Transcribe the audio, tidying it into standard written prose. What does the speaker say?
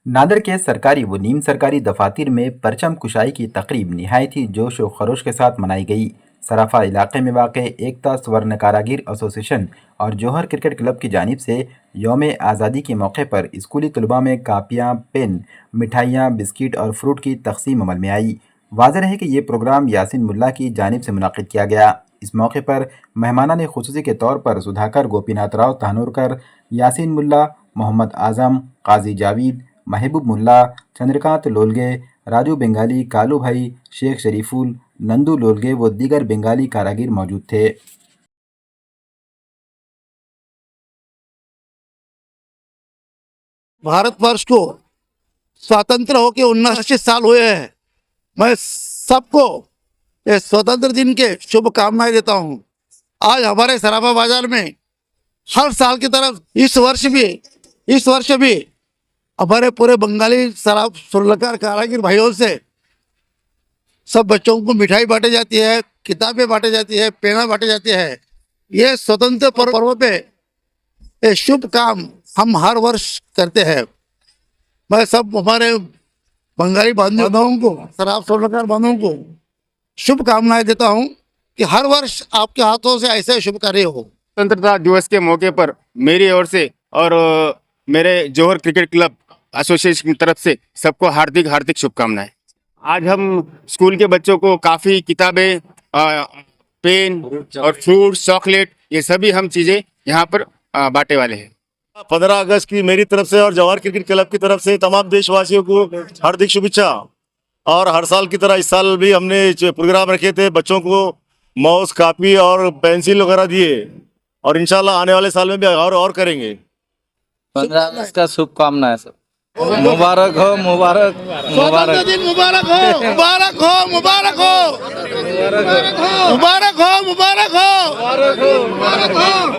नादर के सरकारी व नीम सरकारी दफातर में परचम कुशाई की तकरीब निहायत ही जोश व खरोश के साथ मनाई गई। सराफा इलाके में वाक़ एकता स्वर्ण कारागिर एसोसिएशन और जौहर क्रिकेट क्लब की जानिब से यौम आज़ादी के मौके पर स्कूली तलबा में कापियाँ, पेन, मिठाइयाँ, बिस्किट और फ्रूट की तकसीम अमल में आई। वाज़ेह रहे कि ये प्रोग्राम यासिन मुल्ला की जानिब से मुनक़िद किया गया। इस मौके पर मेहमानान खुसूसी के तौर पर सुधाकर गोपीनाथ राव तहनूरकर, यासिन मुल्ला, मोहम्मद आज़म, काजी जावेद, महबूब मुल्ला, चंद्रकांत लोलगे, राजू बेंगाली, कालू भाई, शेख शरीफुल, नंदू लोलगे व दीगर बेंगाली कारागिर मौजूद थे। भारतवर्ष को स्वतंत्र होके 79 साल हुए हैं। मैं सबको इस स्वतंत्र दिन के शुभकामनाएं देता हूं। आज हमारे सराफा बाजार में हर साल की तरफ इस वर्ष भी हमारे पूरे बंगाली शराब सुरलकार कारागिर भाइयों से सब बच्चों को मिठाई बांटी जाती है, किताबें बांटी जाती है, पेना बांटी जाती है। ये स्वतंत्र पर्व पे ये शुभ काम हम हर वर्ष करते हैं। मैं सब हमारे बंगाली बांधवों को, शराब सुरलकार बांधवों को शुभकामनाएं देता हूं कि हर वर्ष आपके हाथों से ऐसे शुभ कार्य हो। स्वतंत्रता दिवस के मौके पर मेरी ओर से और मेरे जौहर क्रिकेट क्लब एसोसिएशन की तरफ से सबको हार्दिक हार्दिक शुभकामनाएं। आज हम स्कूल के बच्चों को काफ़ी किताबें, पेन और फ्रूट, चॉकलेट, ये सभी हम चीज़ें यहाँ पर बांटने वाले हैं। 15 अगस्त की मेरी तरफ से और जौहर क्रिकेट क्लब की तरफ से तमाम देशवासियों को हार्दिक शुभेच्छा। और हर साल की तरह इस साल भी हमने प्रोग्राम रखे थे, बच्चों को माउस, कापी और पेंसिल वगैरह दिए और इंशाल्लाह आने वाले साल में भी और करेंगे। 15 अगस्त का शुभकामनाएं सब। मुबारक हो, मुबारक मुबारक दिन मुबारक हो, मुबारक हो, मुबारक हो, मुबारक हो, मुबारक हो, मुबारक हो, मुबारक हो।